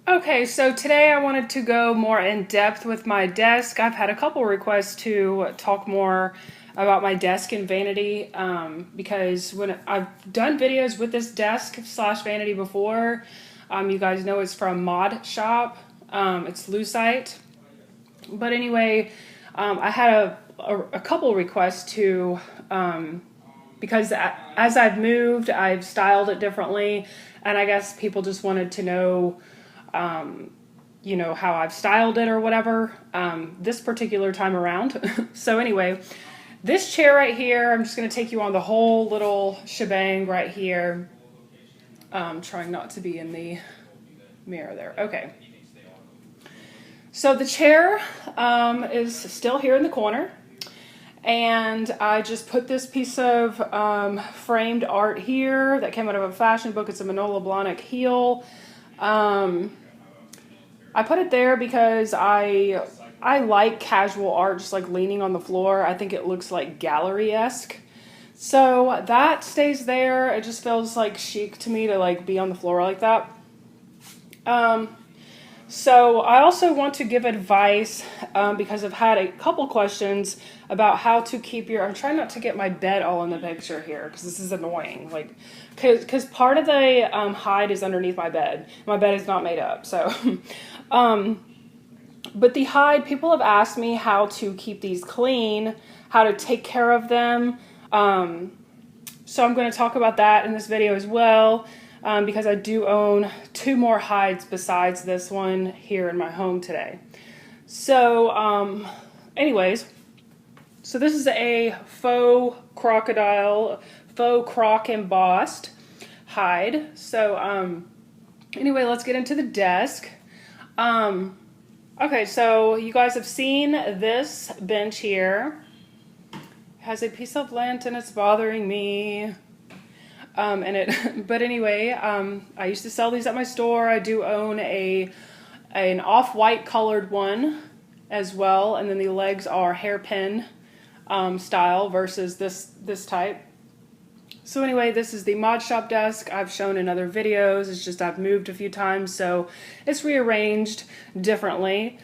Okay, so today I wanted to go more in depth with my desk. I've had a couple requests to talk more about my desk in Vanity because when I've done videos with this desk slash Vanity before, you guys know it's from Mod Shop. It's Lucite. But anyway, I had a couple requests to because as I've moved, I've styled it differently, and I guess people just wanted to know how I've styled it or whatever this particular time around. So anyway, this chair right here, I'm just going to take you on the whole little shebang right here. Trying not to be in the mirror there. Okay. So the chair is still here in the corner. And I just put this piece of framed art here that came out of a fashion book. It's a Manola Blahnik heel. I put it there because I like casual art, just like leaning on the floor. I think it looks like gallery-esque. So that stays there. It just feels like chic to me to like be on the floor like that. So I also want to give advice because I've had a couple questions about how to keep I'm trying not to get my bed all in the picture here because this is annoying. Like, because part of the hide is underneath my bed. My bed is not made up, so. But the hide, people have asked me how to keep these clean, how to take care of them. So I'm going to talk about that in this video as well. Because I do own 2 more hides besides this one here in my home today. So, anyways, so this is a faux crocodile, faux croc embossed hide. So, anyway, let's get into the desk. Okay, so you guys have seen this bench here. It has a piece of lint and it's bothering me. But anyway, I used to sell these at my store. I do own an off-white colored one as well, and then the legs are hairpin style versus this type. So anyway, this is the Mod Shop desk. I've shown in other videos. It's just I've moved a few times, so it's rearranged differently.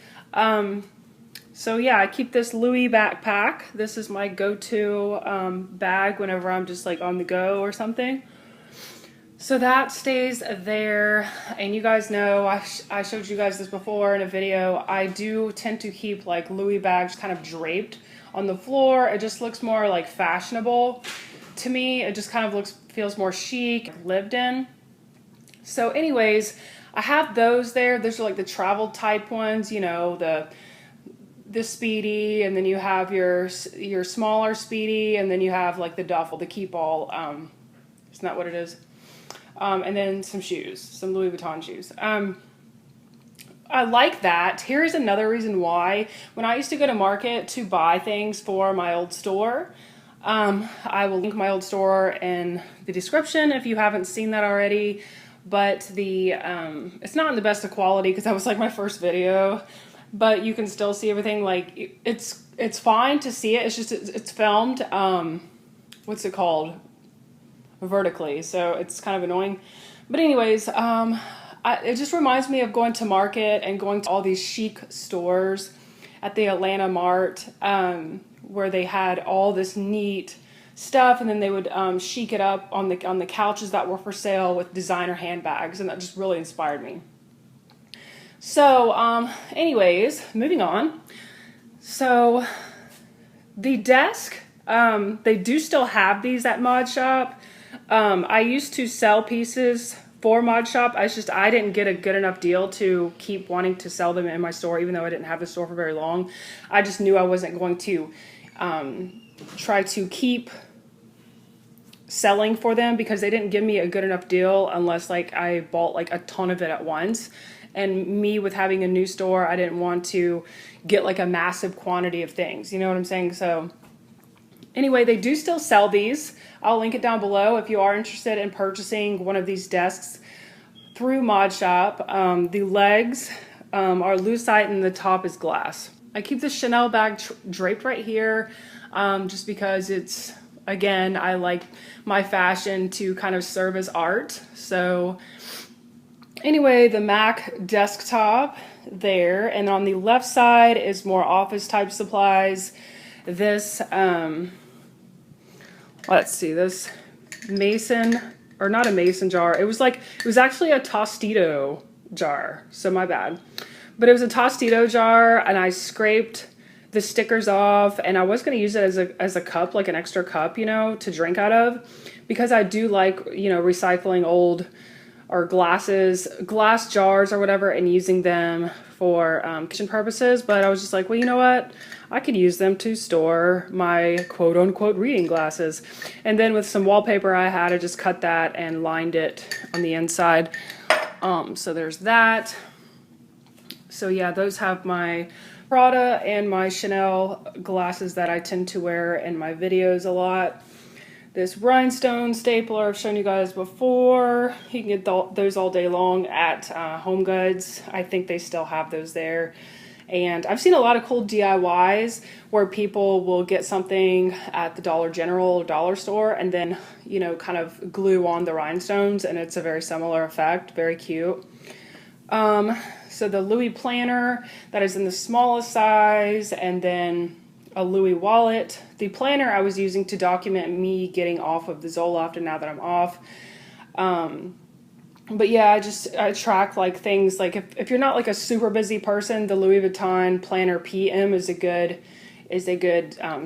So yeah, I keep this Louis backpack. This is my go-to bag whenever I'm just like on the go or something. So that stays there. And you guys know, I showed you guys this before in a video. I do tend to keep like Louis bags kind of draped on the floor. It just looks more like fashionable to me. It just kind of feels more chic, lived in. So anyways, I have those there. Those are like the travel type ones, you know, the Speedy, and then you have your smaller Speedy, and then you have like the duffel, the keep all, isn't that what it is? And then some shoes, some Louis Vuitton shoes. I like that. Here's another reason why. When I used to go to market to buy things for my old store, I will link my old store in the description if you haven't seen that already, but it's not in the best of quality because that was like my first video. But you can still see everything. Like it's fine to see it. It's just it's filmed. What's it called? Vertically, so it's kind of annoying. But anyways, it just reminds me of going to market and going to all these chic stores at the Atlanta Mart, where they had all this neat stuff, and then they would chic it up on the couches that were for sale with designer handbags, and that just really inspired me. So, anyways, moving on. So, the desk, they do still have these at Mod Shop. I used to sell pieces for Mod Shop. I didn't get a good enough deal to keep wanting to sell them in my store, even though I didn't have the store for very long. I just knew I wasn't going to try to keep selling for them because they didn't give me a good enough deal unless like I bought like a ton of it at once. And me with having a new store, I didn't want to get like a massive quantity of things. You know what I'm saying? So anyway, they do still sell these. I'll link it down below if you are interested in purchasing one of these desks through Mod Shop. The legs are lucite and the top is glass. I keep this Chanel bag draped right here just because it's, again, I like my fashion to kind of serve as art. So Anyway, the Mac desktop there, and on the left side is more office type supplies. This, let's see, this mason, or not a mason jar. It was actually a Tostito jar, so my bad. But it was a Tostito jar, and I scraped the stickers off, and I was going to use it as a cup, like an extra cup, you know, to drink out of, because I do like, you know, recycling old or glass jars or whatever, and using them for kitchen purposes. But I was just like, well, you know what? I could use them to store my quote unquote reading glasses. And then with some wallpaper I had, I just cut that and lined it on the inside. So there's that. So yeah, those have my Prada and my Chanel glasses that I tend to wear in my videos a lot. This rhinestone stapler I've shown you guys before. You can get those all day long at Home Goods. I think they still have those there. And I've seen a lot of cool DIYs where people will get something at the Dollar General or dollar store and then, you know, kind of glue on the rhinestones, and it's a very similar effect. Very cute. So the Louis planner, that is in the smallest size, and then a Louis wallet. The planner I was using to document me getting off of the Zoloft, and now that I'm off. But yeah, I track like things like if you're not like a super busy person, the Louis Vuitton Planner PM is a good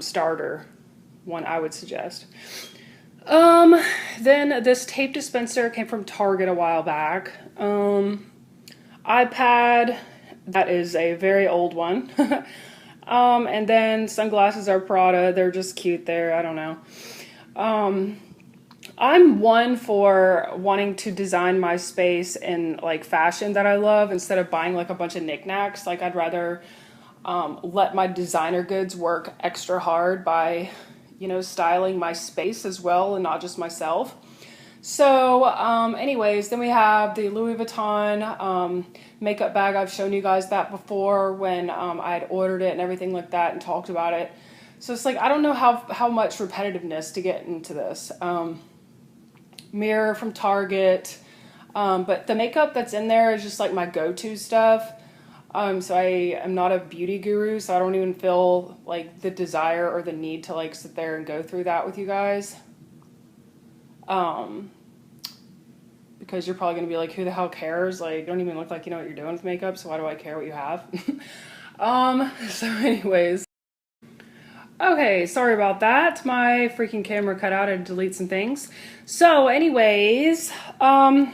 starter one, I would suggest. Then this tape dispenser came from Target a while back. iPad, that is a very old one. And then sunglasses are Prada. They're just cute there. I don't know. I'm one for wanting to design my space in like fashion that I love instead of buying like a bunch of knickknacks. Like I'd rather let my designer goods work extra hard by, you know, styling my space as well and not just myself. So anyways, then we have the Louis Vuitton makeup bag. I've shown you guys that before when I had ordered it and everything like that and talked about it. So it's like, I don't know how much repetitiveness to get into this. Mirror from Target. But the makeup that's in there is just like my go-to stuff. So I am not a beauty guru, so I don't even feel like the desire or the need to like sit there and go through that with you guys. Because you're probably going to be like, who the hell cares? Like, you don't even look like you know what you're doing with makeup, so why do I care what you have? So anyways. Okay, sorry about that. My freaking camera cut out. I had to delete some things. So anyways, now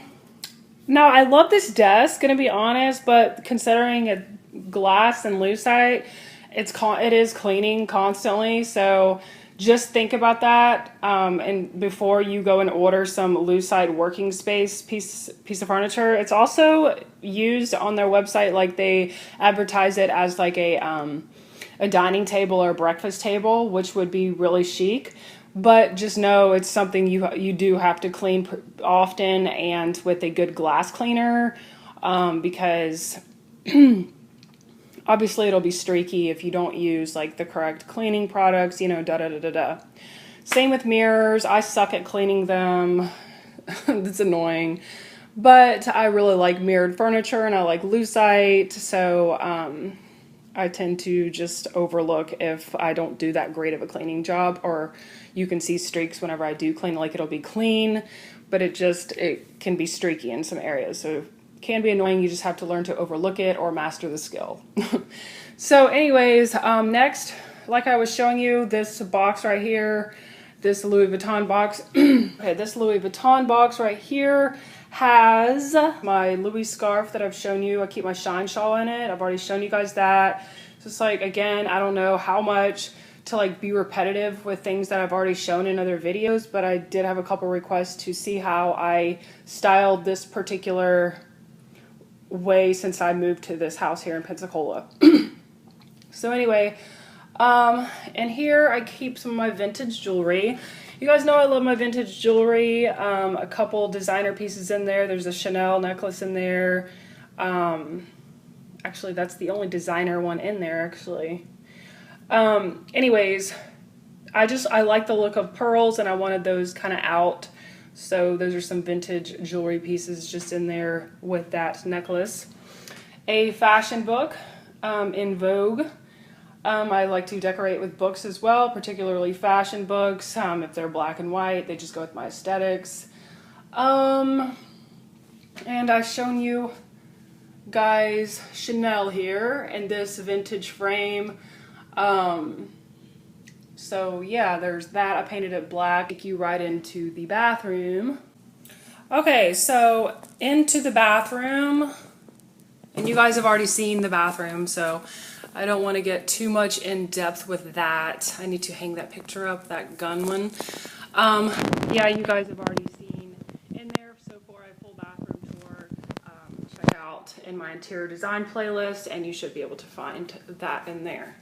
I love this desk, gonna be honest, but considering it glass and lucite, it is cleaning constantly, so just think about that, and before you go and order some lucite working space piece of furniture. It's also used on their website, like they advertise it as like a dining table or a breakfast table, which would be really chic. But just know it's something you do have to clean often and with a good glass cleaner, because obviously it'll be streaky if you don't use like the correct cleaning products, you know, da-da-da-da-da. Same with mirrors. I suck at cleaning them. It's annoying. But I really like mirrored furniture and I like lucite, so I tend to just overlook if I don't do that great of a cleaning job, or you can see streaks whenever I do clean, like it'll be clean, but it can be streaky in some areas. So it can be annoying. You just have to learn to overlook it or master the skill. So anyways, next, like I was showing you, this box right here, this Louis Vuitton box. Okay, this Louis Vuitton box right here has my Louis scarf that I've shown you. I keep my shine shawl in it. I've already shown you guys that. So it's like, again, I don't know how much to like be repetitive with things that I've already shown in other videos, but I did have a couple requests to see how I styled this particular way since I moved to this house here in Pensacola. So anyway, and here I keep some of my vintage jewelry. You guys know I love my vintage jewelry. A couple designer pieces in there. There's a Chanel necklace in there. Actually, that's the only designer one in there, actually. Anyways, I like the look of pearls, and I wanted those kind of out So those are some vintage jewelry pieces just in there with that necklace. A fashion book in Vogue. I like to decorate with books as well, particularly fashion books. If they're black and white, they just go with my aesthetics. And I've shown you guys Chanel here in this vintage frame. So yeah, there's that. I painted it black. Take you right into the bathroom. Okay, so into the bathroom. And you guys have already seen the bathroom, so I don't want to get too much in depth with that. I need to hang that picture up, that gun one. Yeah, you guys have already seen in there. So for a full bathroom tour, check out in my interior design playlist, and you should be able to find that in there.